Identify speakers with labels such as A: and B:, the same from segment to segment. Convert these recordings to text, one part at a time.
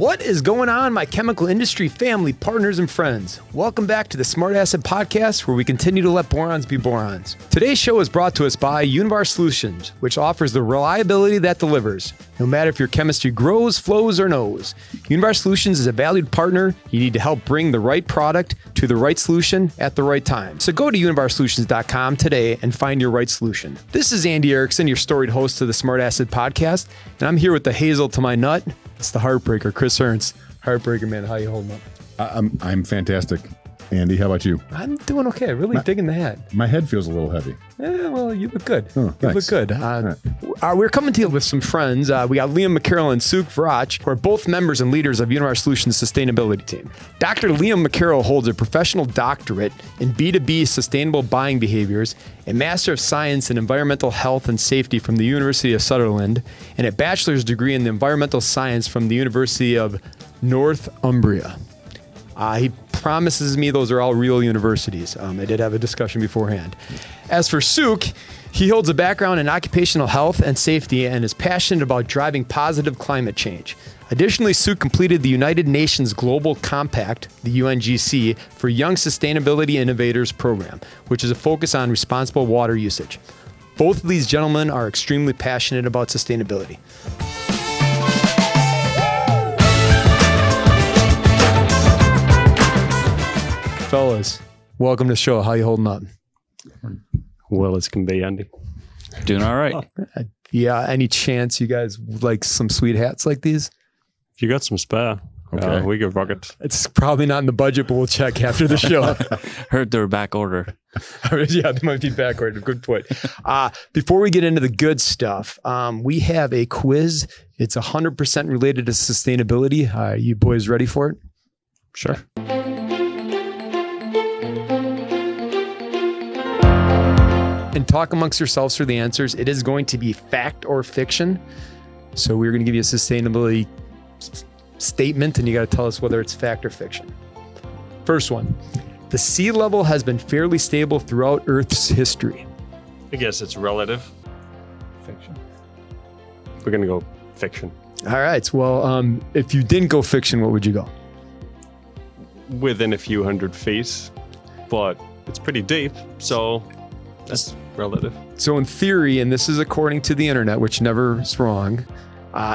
A: What is going on, my chemical industry family, partners, and friends? Welcome back to the Smart Acid Podcast, where we continue to let borons be borons. Today's show is brought to us by Univar Solutions, which offers the reliability that delivers, no matter if your chemistry grows, flows, or knows. Univar Solutions is a valued partner. You need to help bring the right product to the right solution at the right time. So go to univarsolutions.com today and find your right solution. This is Andy Erickson, your storied host of the Smart Acid Podcast, and I'm here with the hazel to my nut. It's the heartbreaker, Chris Ernst. Heartbreaker, man. How you holding up?
B: I'm fantastic. Andy, how about you?
A: I'm doing okay. Really digging the hat.
B: My head feels a little heavy.
A: Yeah, well, you look good.
B: Oh,
A: you look good. We're coming to you with some friends. We got Liam McCarroll and Sukhjit Varaich, who are both members and leaders of Univar Solutions' sustainability team. Dr. Liam McCarroll holds a professional doctorate in B2B sustainable buying behaviors, a Master of Science in Environmental Health and Safety from the University of Sutherland, and a bachelor's degree in environmental science from the University of Northumbria. He promises me those are all real universities. I did have a discussion beforehand. As for Sukh, he holds a background in occupational health and safety and is passionate about driving positive climate change. Additionally, Sukh completed the United Nations Global Compact, the UNGC, for Young Sustainability Innovators Program, which is a focus on responsible water usage. Both of these gentlemen are extremely passionate about sustainability. Fellas, welcome to the show. How you holding up?
C: Well as can be, Andy.
D: Doing all right.
A: Yeah, any chance you guys would like some sweet hats like these?
C: If you got some spare,
B: Okay.
C: we could rock it.
A: It's probably not in the budget, but we'll check after the show.
D: Heard they're back order.
A: Yeah, they might be backward. Good point. Before we get into the good stuff, we have a quiz. It's 100% related to sustainability. Are you boys ready for it?
C: Sure.
A: And talk amongst yourselves for the answers. It is going to be fact or fiction. So we're going to give you a sustainability statement, and you got to tell us whether it's fact or fiction. First one. The sea level has been fairly stable throughout Earth's history.
C: I guess it's relative.
A: Fiction.
C: We're going to go fiction.
A: All right. Well, if you didn't go fiction, what would you go?
C: Within a few 100 feet, but it's pretty deep, so that's relative.
A: So in theory, and this is according to the internet, which never is wrong,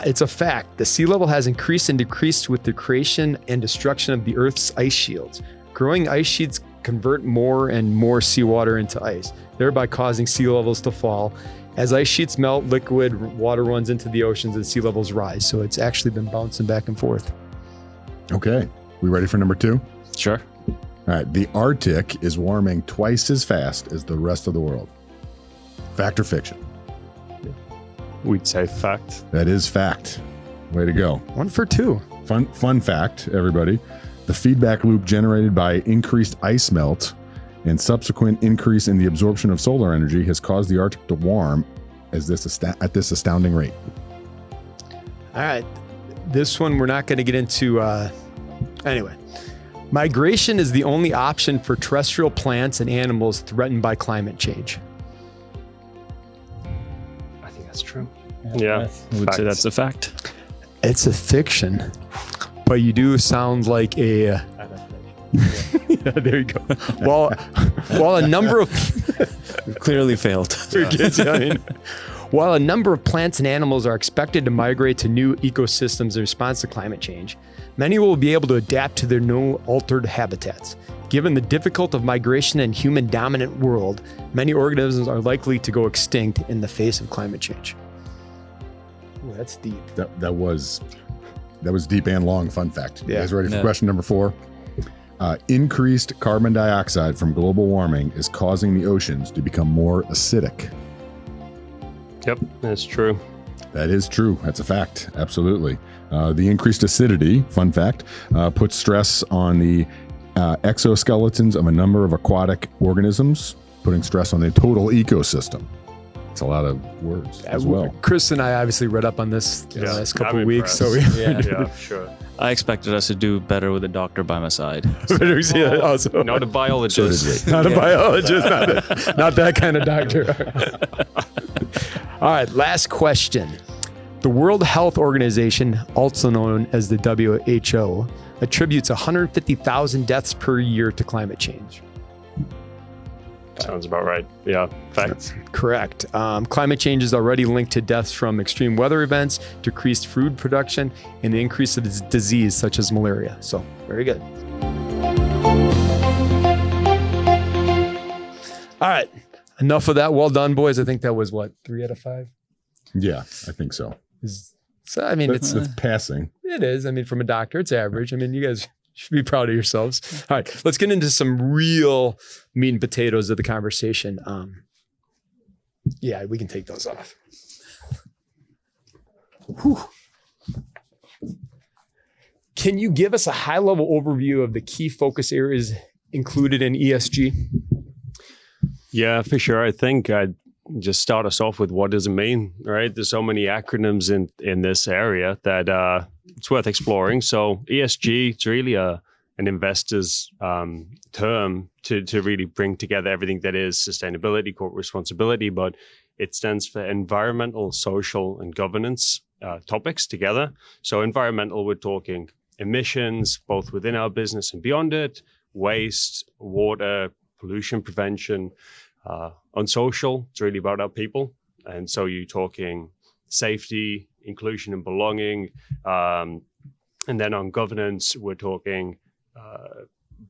A: it's a fact. The sea level has increased and decreased with the creation and destruction of the Earth's ice shields. Growing ice sheets convert more and more seawater into ice, thereby causing sea levels to fall. As ice sheets melt, liquid water runs into the oceans and sea levels rise. So it's actually been bouncing back and forth.
B: Okay. We ready for number 2?
D: Sure.
B: All right. The Arctic is warming twice as fast as the rest of the world. Fact or fiction?
C: We'd say fact.
B: That is fact. Way to go.
A: 1 for 2.
B: Fun fact, everybody. The feedback loop generated by increased ice melt and subsequent increase in the absorption of solar energy has caused the Arctic to warm at this astounding rate.
A: All right. This one we're not going to get into. Anyway. Migration is the only option for terrestrial plants and animals threatened by climate change.
C: I think that's true. Yeah.
D: I would say that's a fact.
A: It's a fiction, but you do sound like a... Yeah, there you go. While a number of...
D: We've clearly failed.
A: While a number of plants and animals are expected to migrate to new ecosystems in response to climate change, many will be able to adapt to their new altered habitats. Given the difficulty of migration in human-dominant world, many organisms are likely to go extinct in the face of climate change. Ooh, that's deep.
B: That was deep and long. Fun fact. You
A: Yeah.
B: guys ready for question number 4? Increased carbon dioxide from global warming is causing the oceans to become more acidic.
C: Yep, that's true.
B: That is true. That's a fact. Absolutely. The increased acidity, fun fact, puts stress on the exoskeletons of a number of aquatic organisms, putting stress on the total ecosystem. It's a lot of words as well.
A: Chris and I obviously read up on this the last couple
C: I'm
A: of weeks. So
C: impressed. Yeah, sure.
D: I expected us to do better with a doctor by my side.
C: Not a biologist.
A: Not a biologist, not that kind of doctor. All right, last question. The World Health Organization, also known as the WHO, attributes 150,000 deaths per year to climate change.
C: Sounds about right. Yeah, facts.
A: Correct. Climate change is already linked to deaths from extreme weather events, decreased food production, and the increase of disease such as malaria. So, very good. All right. Enough of that. Well done, boys. I think that was what, 3 out of 5?
B: Yeah, I think so.
A: So, I mean,
B: It's passing.
A: it is. I mean, from a doctor, it's average. I mean, you guys should be proud of yourselves. All right, let's get into some real meat and potatoes of the conversation. Yeah, we can take those off. Whew. Can you give us a high-level overview of the key focus areas included in ESG?
C: Yeah, for sure. I think I'd just start us off with what does it mean, right? There's so many acronyms in this area that it's worth exploring. So ESG, it's really an investor's term to really bring together everything that is sustainability, corporate responsibility, but it stands for environmental, social, and governance topics together. So environmental, we're talking emissions, both within our business and beyond it, waste, water, pollution prevention. On social, it's really about our people. And so you're talking safety, inclusion and belonging. And then on governance, we're talking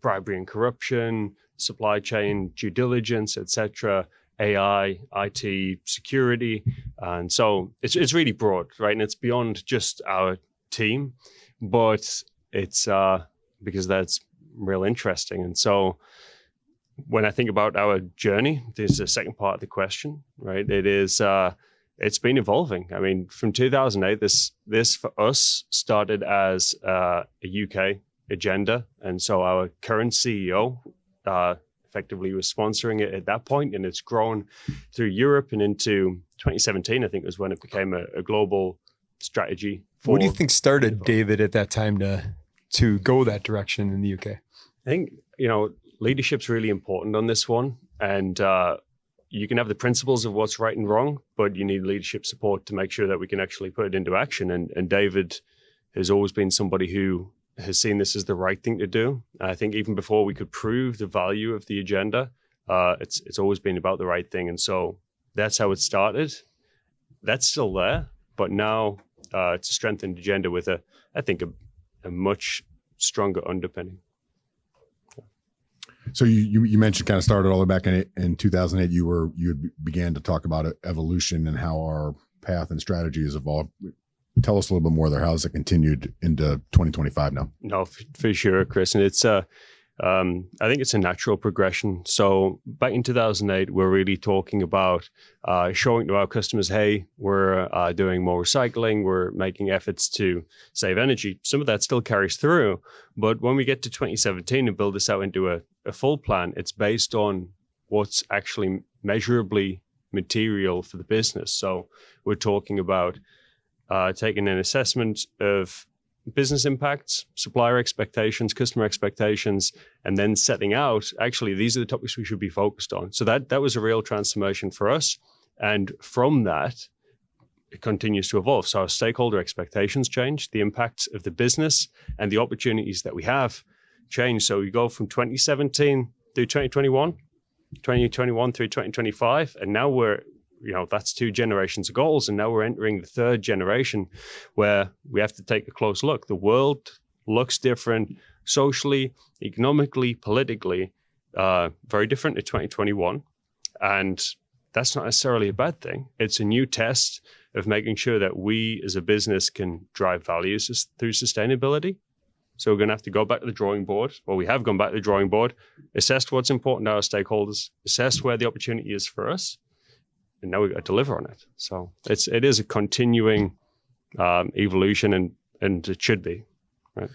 C: bribery and corruption, supply chain due diligence, etc., AI, IT, security. And so it's really broad, right? And it's beyond just our team, but it's because that's real interesting. And so when I think about our journey, there's the second part of the question, right? It is, it's been evolving. I mean, from 2008, this for us started as a UK agenda. And so our current CEO effectively was sponsoring it at that point, and it's grown through Europe and into 2017, I think was when it became a global strategy.
A: What do you think started David at that time to go that direction in the UK?
C: I think, leadership's really important on this one. And you can have the principles of what's right and wrong, but you need leadership support to make sure that we can actually put it into action. And David has always been somebody who has seen this as the right thing to do. I think even before we could prove the value of the agenda, it's always been about the right thing. And so that's how it started. That's still there, but now it's a strengthened agenda with a much stronger underpinning.
B: So you mentioned kind of started all the way back in 2008. You began to talk about evolution and how our path and strategy has evolved. Tell us a little bit more there. How has it continued into 2025 now?
C: No, for sure, Chris. And it's I think it's a natural progression. So back in 2008, we're really talking about showing to our customers, hey, we're doing more recycling, we're making efforts to save energy. Some of that still carries through. But when we get to 2017 and build this out into a full plan, it's based on what's actually measurably material for the business. So we're talking about taking an assessment of business impacts, supplier expectations, customer expectations, and then setting out, actually, these are the topics we should be focused on. So that was a real transformation for us. And from that, it continues to evolve. So our stakeholder expectations change, the impacts of the business and the opportunities that we have change. So we go from 2017 through 2021, 2021 through 2025, and now we're that's 2 generations of goals. And now we're entering the 3rd generation where we have to take a close look. The world looks different socially, economically, politically, very different to 2021. And that's not necessarily a bad thing. It's a new test of making sure that we as a business can drive values through sustainability. So we're going to have to go back to the drawing board, or we have gone back to the drawing board, assessed what's important to our stakeholders, assessed where the opportunity is for us, and now we've got to deliver on it. So it is a continuing evolution, and it should be, right?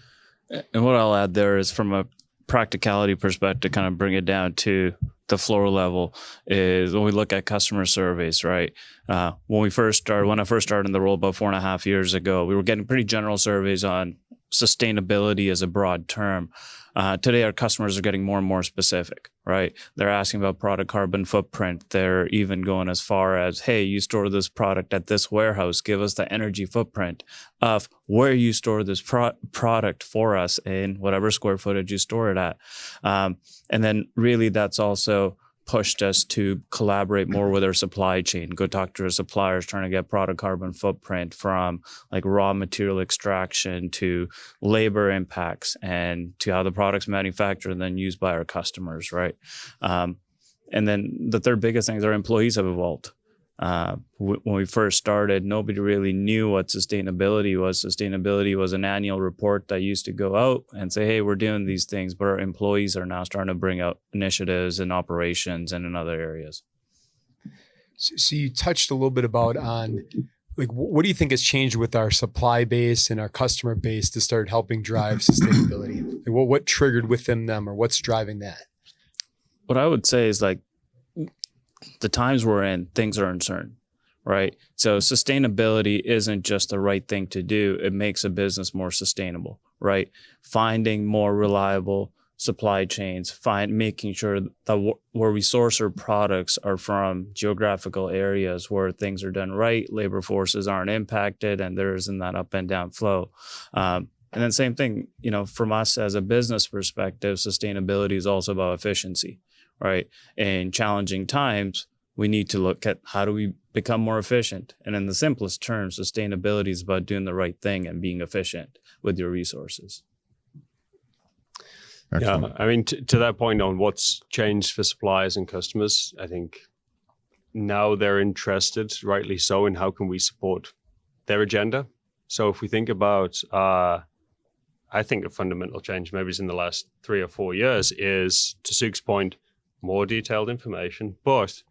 D: And what I'll add there is, from a practicality perspective, kind of bring it down to the floor level, is when we look at customer surveys, right? When I first started in the role about 4.5 years ago, we were getting pretty general surveys on sustainability as a broad term. Today, our customers are getting more and more specific, right? They're asking about product carbon footprint. They're even going as far as, hey, you store this product at this warehouse. Give us the energy footprint of where you store this product for us in whatever square footage you store it at. And then really that's also pushed us to collaborate more with our supply chain, go talk to our suppliers, trying to get product carbon footprint from like raw material extraction to labor impacts and to how the product's manufactured and then used by our customers, right? And then the third biggest thing is our employees have evolved. When we first started, nobody really knew what sustainability was. Sustainability was an annual report that used to go out and say, hey, we're doing these things, but our employees are now starting to bring out initiatives and operations and in other areas.
A: So you touched a little bit about on, like, what do you think has changed with our supply base and our customer base to start helping drive sustainability? Like, what triggered within them, or what's driving that?
D: What I would say is like, the times we're in, things are uncertain, right? So sustainability isn't just the right thing to do. It makes a business more sustainable, right? Finding more reliable supply chains, making sure that where we source our products are from geographical areas where things are done right, labor forces aren't impacted, and there isn't that up and down flow. And then same thing, from us as a business perspective, sustainability is also about efficiency. Right. In challenging times, we need to look at how do we become more efficient. And in the simplest terms, sustainability is about doing the right thing and being efficient with your resources.
B: Excellent.
C: Yeah, I mean, to that point on what's changed for suppliers and customers, I think now they're interested, rightly so, in how can we support their agenda. So if we think about, I think a fundamental change, maybe it's in the last 3 or 4 years, is, to Suk's point, more detailed information. But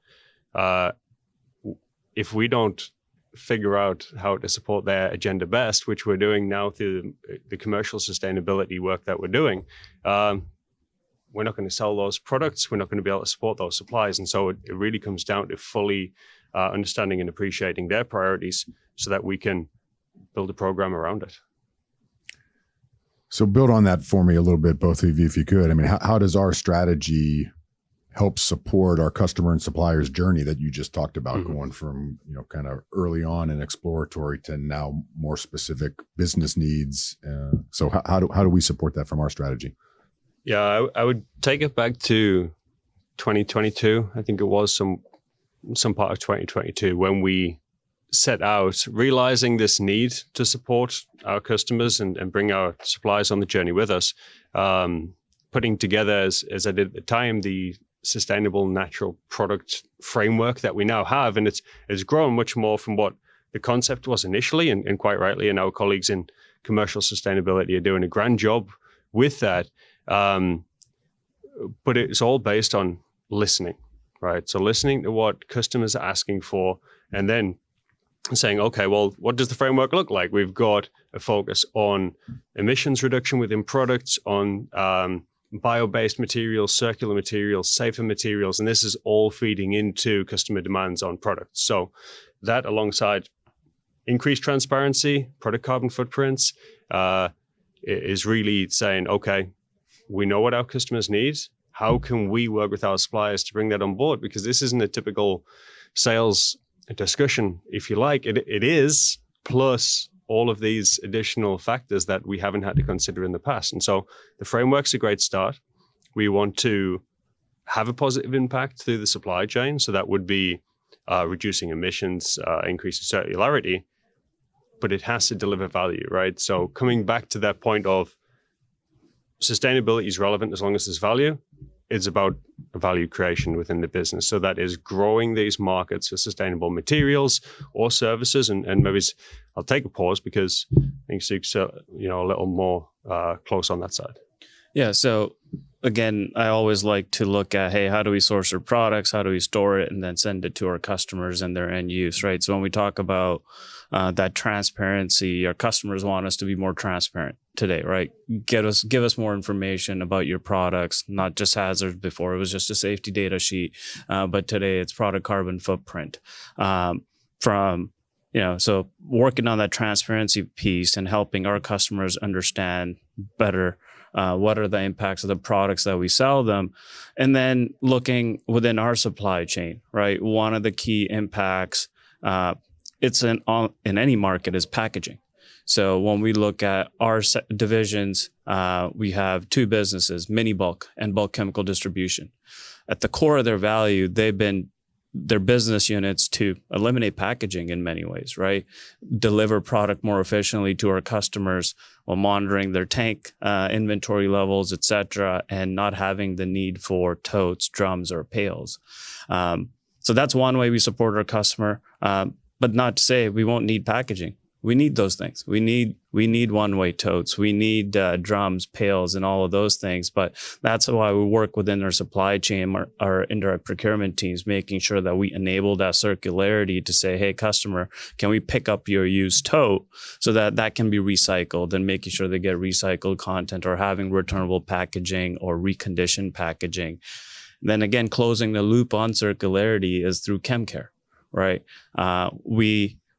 C: if we don't figure out how to support their agenda best, which we're doing now through the commercial sustainability work that we're doing, we're not going to sell those products. We're not going to be able to support those supplies. And so it really comes down to fully understanding and appreciating their priorities so that we can build a program around it.
B: So build on that for me a little bit, both of you, if you could. I mean, how does our strategy help support our customer and suppliers' journey that you just talked about, going from, kind of early on and exploratory to now more specific business needs? So how do we support that from our strategy?
C: Yeah, I would take it back to 2022. I think it was some part of 2022 when we set out realizing this need to support our customers and bring our suppliers on the journey with us, putting together, as I did at the time, the sustainable natural product framework that we now have. And it's grown much more from what the concept was initially, and quite rightly, and our colleagues in commercial sustainability are doing a grand job with that. But it's all based on listening, right? So listening to what customers are asking for, and then saying, okay, well, what does the framework look like? We've got a focus on emissions reduction within products, on bio-based materials, circular materials, safer materials, and this is all feeding into customer demands on products. So that, alongside increased transparency, product carbon footprints, is really saying, okay, we know what our customers need. How can we work with our suppliers to bring that on board? Because this isn't a typical sales discussion, if you like. It is, plus all of these additional factors that we haven't had to consider in the past. And so the framework's a great start. We want to have a positive impact through the supply chain. So that would be reducing emissions, increasing circularity, but it has to deliver value, right? So coming back to that point of sustainability is relevant as long as there's value. It's about value creation within the business. So that is growing these markets for sustainable materials or services. And maybe I'll take a pause because I think Suk's a little more close on that side.
D: Yeah. So again, I always like to look at, hey, how do we source our products? How do we store it and then send it to our customers and their end use, right? So when we talk about that transparency, our customers want us to be more transparent today, right? Give us more information about your products, not just hazards. Before it was just a safety data sheet, but today it's product carbon footprint. So working on that transparency piece and helping our customers understand better What are the impacts of the products that we sell them? And then looking within our supply chain, right? One of the key impacts, it's in any market, is packaging. So when we look at our divisions, we have two businesses, mini bulk and bulk chemical distribution. At the core of their value, they've been their business units to eliminate packaging in many ways, right? Deliver product more efficiently to our customers while monitoring their tank inventory levels, et cetera, and not having the need for totes, drums, or pails. So that's one way we support our customer, but not to say we won't need packaging. We need those things. We need one-way totes. We need drums, pails, and all of those things. But that's why we work within our supply chain, our indirect procurement teams, making sure that we enable that circularity to say, hey, customer, can we pick up your used tote so that that can be recycled, and making sure they get recycled content or having returnable packaging or reconditioned packaging. Then again, closing the loop on circularity is through ChemCare, right?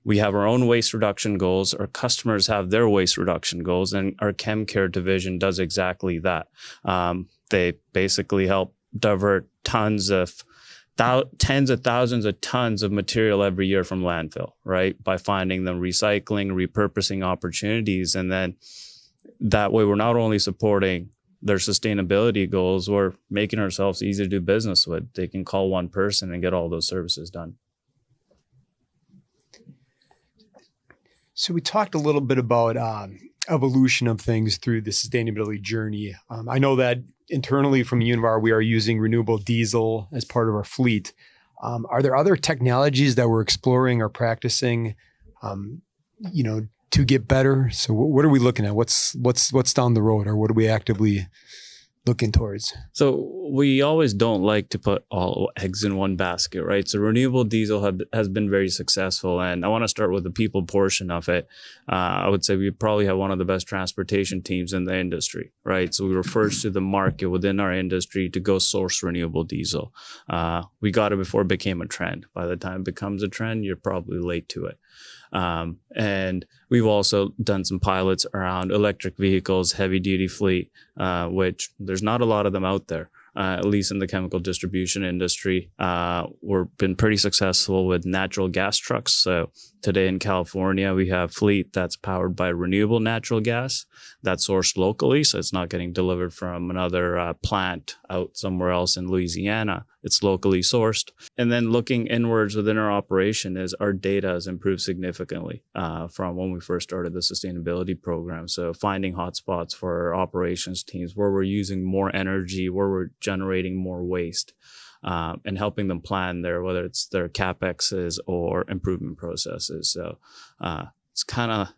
D: We have our own waste reduction goals. Our customers have their waste reduction goals, and our ChemCare division does exactly that. They basically help divert tens of thousands of tons of material every year from landfill, right? By finding them recycling, repurposing opportunities. And then that way, we're not only supporting their sustainability goals, we're making ourselves easy to do business with. They can call one person and get all those services done.
A: So we talked a little bit about evolution of things through the sustainability journey. I know that internally from Univar, we are using renewable diesel as part of our fleet. Are there other technologies that we're exploring or practicing, to get better? So what are we looking at? What's down the road, or what are we actively looking towards?
D: So we always don't like to put all eggs in one basket, right? So renewable diesel has been very successful, and I want to start with the people portion of it. I would say we probably have one of the best transportation teams in the industry, right? So we were first to the market within our industry to go source renewable diesel. We got it before it became a trend. By the time it becomes a trend, you're probably late to it. And we've also done some pilots around electric vehicles, heavy duty fleet, which there's not a lot of them out there, at least in the chemical distribution industry. We've been pretty successful with natural gas trucks. So today in California, we have fleet that's powered by renewable natural gas that's sourced locally. So it's not getting delivered from another plant out somewhere else in Louisiana. It's locally sourced. And then looking inwards within our operation is our data has improved significantly from when we first started the sustainability program. So finding hotspots for our operations teams where we're using more energy, where we're generating more waste, and helping them plan whether it's their CapExes or improvement processes. So it's kind of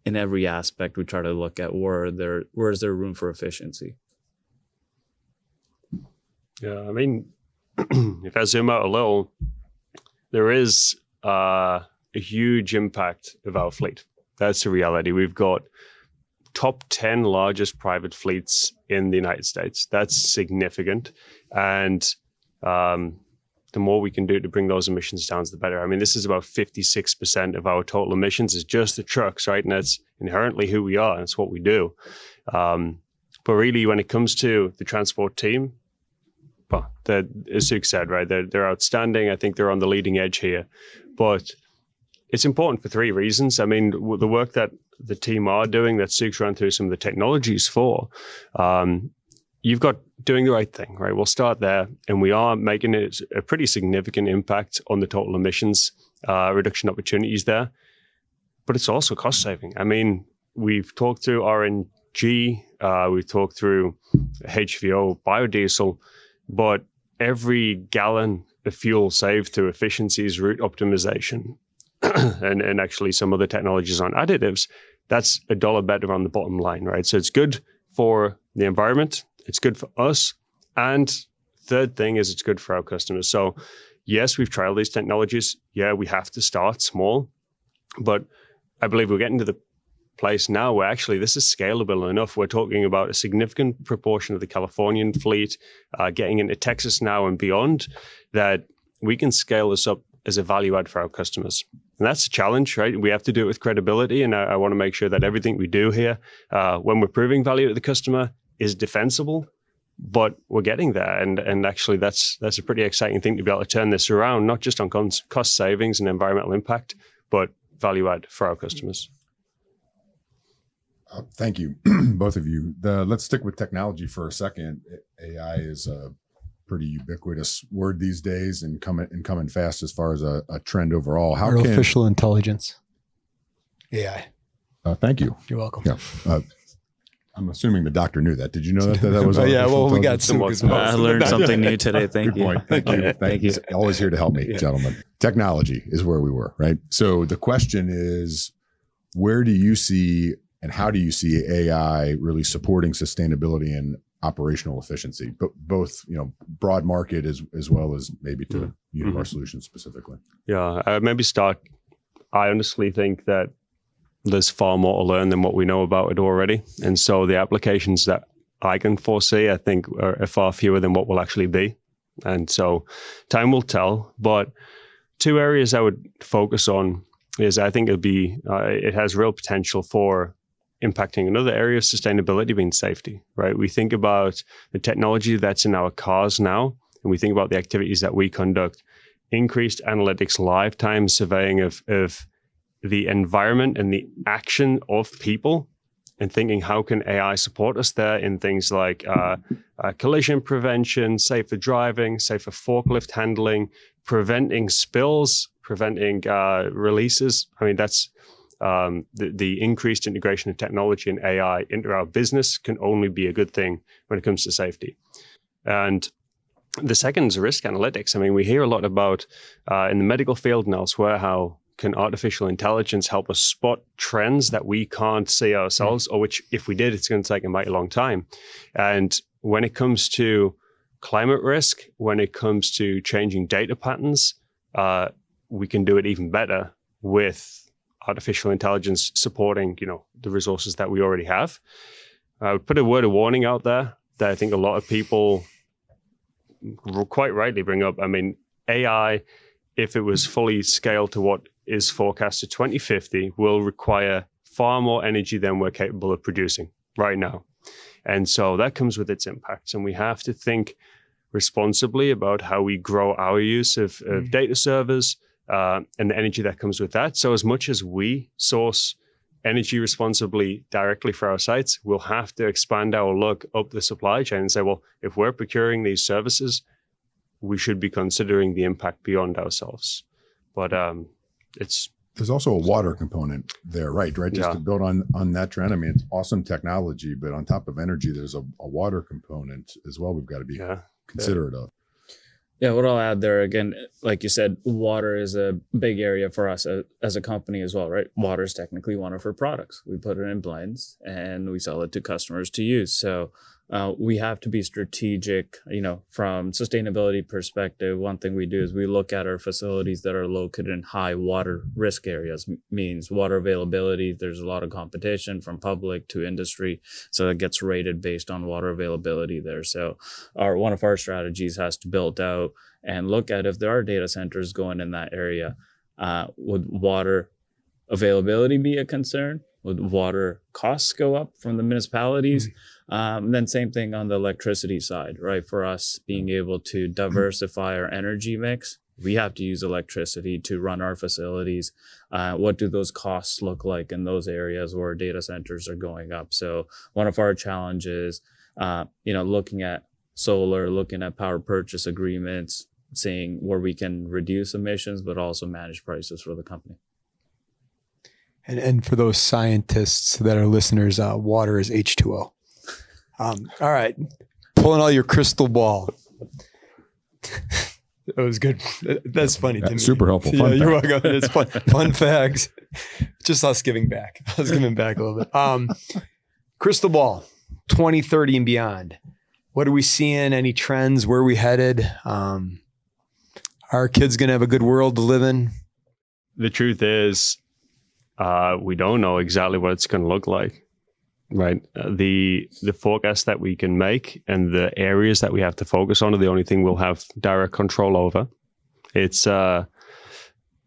D: in every aspect we try to look at where is there room for efficiency.
C: Yeah, I mean, if I zoom out a little, there is a huge impact of our fleet. That's the reality. We've got top 10 largest private fleets in the United States. That's significant. And the more we can do to bring those emissions down, the better. I mean, this is about 56% of our total emissions is just the trucks, right? And that's inherently who we are. That's what we do. But really, when it comes to the transport team, well, as Suk said, right, they're outstanding. I think they're on the leading edge here. But it's important for three reasons. I mean, the work that the team are doing, that Suk's run through some of the technologies for, you've got doing the right thing, right? We'll start there. And we are making it a pretty significant impact on the total emissions reduction opportunities there. But it's also cost saving. I mean, we've talked through RNG, we've talked through HVO, biodiesel, but every gallon of fuel saved through efficiencies, route optimization, and actually some other technologies on additives, that's $1 better on the bottom line, right? So it's good for the environment, it's good for us, and third thing is it's good for our customers. So yes, we've trialed these technologies. Yeah, we have to start small, but I believe we're getting to the place now where actually this is scalable enough. We're talking about a significant proportion of the Californian fleet getting into Texas now and beyond, that we can scale this up as a value add for our customers. And that's a challenge, right? We have to do it with credibility. And I want to make sure that everything we do here, when we're proving value to the customer, is defensible, but we're getting there. And actually, that's a pretty exciting thing to be able to turn this around, not just on cost savings and environmental impact, but value add for our customers.
B: Thank you, both of you. Let's stick with technology for a second. AI is a pretty ubiquitous word these days and coming fast as far as a trend overall.
A: Artificial intelligence, AI.
B: Thank you.
A: You're welcome.
B: Yeah. I'm assuming the doctor knew that. Did you know that was?
A: Yeah. Well, we got some.
D: I learned something new today. Thank you.
B: Good point. Thank you. Thank you. Always here to help me, gentlemen. Technology is where we were, right? So the question is, where do you see and how do you see AI really supporting sustainability and operational efficiency, but both, broad market as well as maybe to Univar Solutions specifically?
C: Yeah, maybe start. I honestly think that there's far more to learn than what we know about it already. And so the applications that I can foresee, I think, are far fewer than what will actually be. And so time will tell. But two areas I would focus on is I think it has real potential for impacting another area of sustainability being safety, right? We think about the technology that's in our cars now, and we think about the activities that we conduct, increased analytics, lifetime surveying of the environment and the action of people, and thinking how can AI support us there in things like collision prevention, safer driving, safer forklift handling, preventing spills, preventing releases. I mean, that's the increased integration of technology and AI into our business can only be a good thing when it comes to safety. And the second is risk analytics. I mean, we hear a lot about in the medical field and elsewhere, how can artificial intelligence help us spot trends that we can't see ourselves, or which if we did, it's going to take a mighty long time. And when it comes to climate risk, when it comes to changing data patterns, we can do it even better with artificial intelligence supporting, the resources that we already have. I would put a word of warning out there that I think a lot of people quite rightly bring up. I mean, AI, if it was fully scaled to what is forecast to 2050, will require far more energy than we're capable of producing right now. And so that comes with its impacts. And we have to think responsibly about how we grow our use of data servers, and the energy that comes with that. So as much as we source energy responsibly directly for our sites, we'll have to expand our look up the supply chain and say, well, if we're procuring these services, we should be considering the impact beyond ourselves. But
B: there's also a water component there, right? Just to build on that trend. I mean, it's awesome technology, but on top of energy, there's a water component as well we've got to be considerate of.
D: Yeah, what I'll add there, again, like you said, water is a big area for us as a company as well, right? Water is technically one of our products. We put it in blends and we sell it to customers to use. So we have to be strategic, from sustainability perspective. One thing we do is we look at our facilities that are located in high water risk areas, means water availability. There's a lot of competition from public to industry. So it gets rated based on water availability there. So one of our strategies has to build out and look at if there are data centers going in that area, would water availability be a concern? Would water costs go up from the municipalities? Then same thing on the electricity side, right? For us being able to diversify our energy mix, we have to use electricity to run our facilities. What do those costs look like in those areas where data centers are going up? So one of our challenges, looking at solar, looking at power purchase agreements, seeing where we can reduce emissions, but also manage prices for the company.
A: And for those scientists that are listeners, water is H2O. All right. Pulling all your crystal ball. That was good. That's funny to me.
B: Super helpful.
A: Yeah, you're welcome. It's fun. Fun facts. Just us giving back. I was giving back a little bit. Crystal ball, 2030 and beyond. What are we seeing? Any trends? Where are we headed? Are our kids going to have a good world to live in?
C: The truth is, we don't know exactly what it's going to look like, right? The forecast that we can make and the areas that we have to focus on are the only thing we'll have direct control over. It's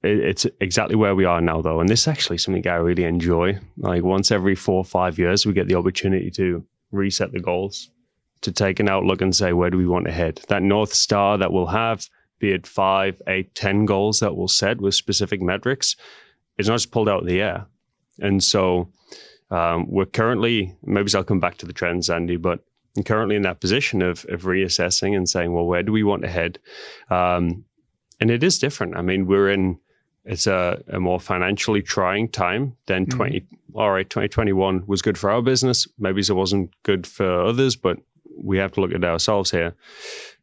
C: it's exactly where we are now, though. And this is actually something I really enjoy. Like once every 4 or 5 years, we get the opportunity to reset the goals, to take an outlook and say, where do we want to head? That North Star that we'll have, be it 5, 8, 10 goals that we'll set with specific metrics, is not just pulled out of the air. And so we're currently, maybe I'll come back to the trends, Andy, but I'm currently in that position of reassessing and saying, well, where do we want to head? And it is different. I mean, it's a more financially trying time than 2021 was good for our business. Maybe it wasn't good for others, but we have to look at ourselves here.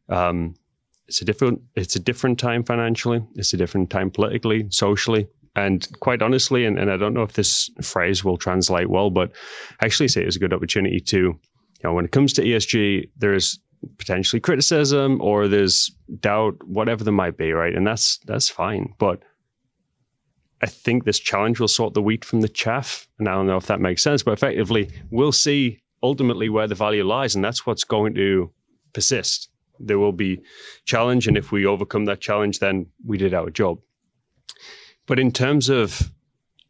C: It's a different time financially. It's a different time politically, socially. And quite honestly, and I don't know if this phrase will translate well, but I actually say it's a good opportunity to, when it comes to ESG, there's potentially criticism or there's doubt, whatever there might be, right? And that's fine. But I think this challenge will sort the wheat from the chaff. And I don't know if that makes sense, but effectively, we'll see ultimately where the value lies. And that's what's going to persist. There will be challenge. And if we overcome that challenge, then we did our job. But in terms of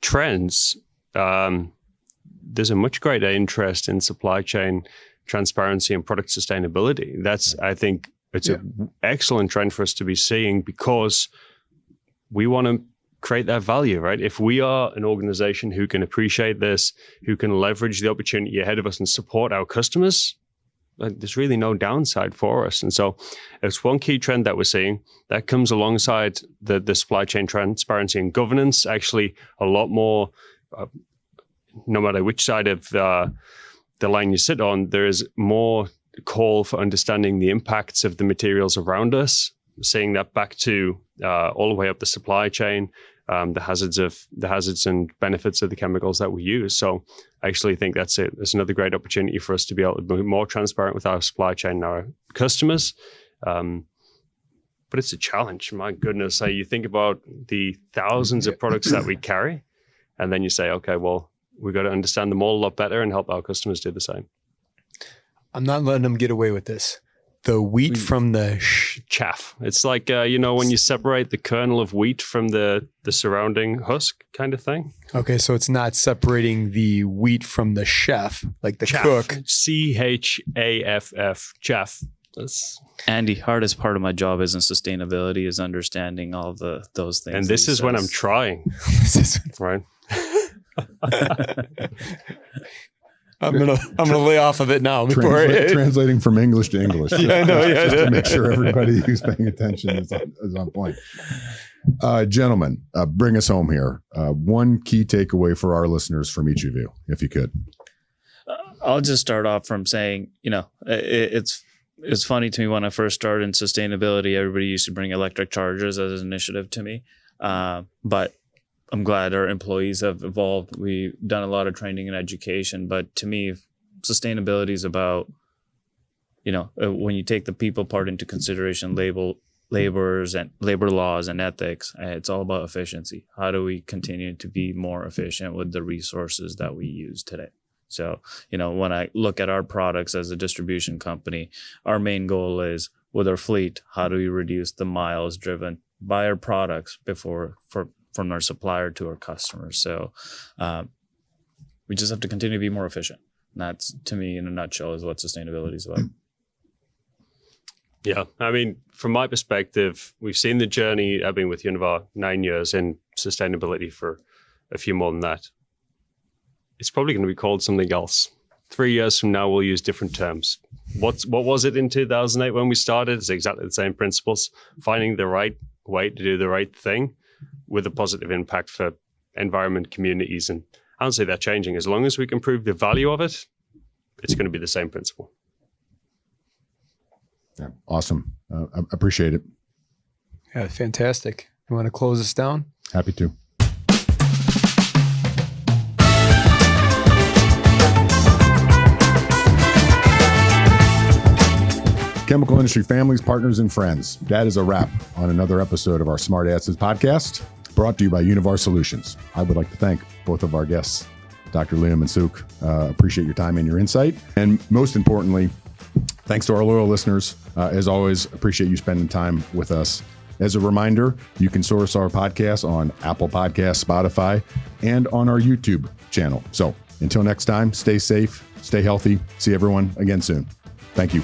C: trends, there's a much greater interest in supply chain transparency and product sustainability. I think it's an excellent trend for us to be seeing because we want to create that value, right? If we are an organization who can appreciate this, who can leverage the opportunity ahead of us and support our customers, there's really no downside for us. And so it's one key trend that we're seeing that comes alongside the supply chain transparency and governance, actually a lot more, no matter which side of the line you sit on, there is more call for understanding the impacts of the materials around us, seeing that back to all the way up the supply chain, the hazards and benefits of the chemicals that we use. So I actually think that's it. There's another great opportunity for us to be able to be more transparent with our supply chain and our customers. But it's a challenge. My goodness, you think about the thousands of products that we carry, and then you say, okay, well, we've got to understand them all a lot better and help our customers do the same.
A: I'm not letting them get away with this. The wheat from the
C: chaff. It's like, when you separate the kernel of wheat from the surrounding husk kind of thing.
A: Okay, so it's not separating the wheat from the chef, like the
C: chaff.
A: cook.
C: CHAFF, chaff.
D: Andy, hardest part of my job isn't sustainability, is understanding all those things.
C: And this is when I'm trying, right?
A: I'm gonna lay off of it now before
B: translating from English to English.
A: Yeah, I know. Yeah,
B: just to make sure everybody who's paying attention is on point. Gentlemen, bring us home here. One key takeaway for our listeners from each of you, if you could.
D: I'll just start off from saying, it's funny to me when I first started in sustainability, everybody used to bring electric chargers as an initiative to me, but I'm glad our employees have evolved. We've done a lot of training and education, but to me, sustainability is about, when you take the people part into consideration, laborers and labor laws and ethics, it's all about efficiency. How do we continue to be more efficient with the resources that we use today? So, when I look at our products as a distribution company, our main goal is with our fleet, how do we reduce the miles driven by our products from our supplier to our customers. So we just have to continue to be more efficient. And that's, to me, in a nutshell, is what sustainability is about.
C: Yeah. I mean, from my perspective, we've seen the journey. I've been with Univar 9 years in sustainability for a few more than that. It's probably going to be called something else. 3 years from now, we'll use different terms. What was it in 2008 when we started? It's exactly the same principles. Finding the right way to do the right thing with a positive impact for environment, communities. And I don't see that changing. As long as we can prove the value of it, it's going to be the same principle.
B: Yeah, awesome. I appreciate it.
A: Yeah, fantastic. You want to close us down?
B: Happy to. Chemical industry families, partners, and friends. That is a wrap on another episode of our Smart Asses podcast, brought to you by Univar Solutions. I would like to thank both of our guests, Dr. Liam and Suk. Appreciate your time and your insight. And most importantly, thanks to our loyal listeners. As always, appreciate you spending time with us. As a reminder, you can source our podcast on Apple Podcasts, Spotify, and on our YouTube channel. So until next time, stay safe, stay healthy. See everyone again soon. Thank you.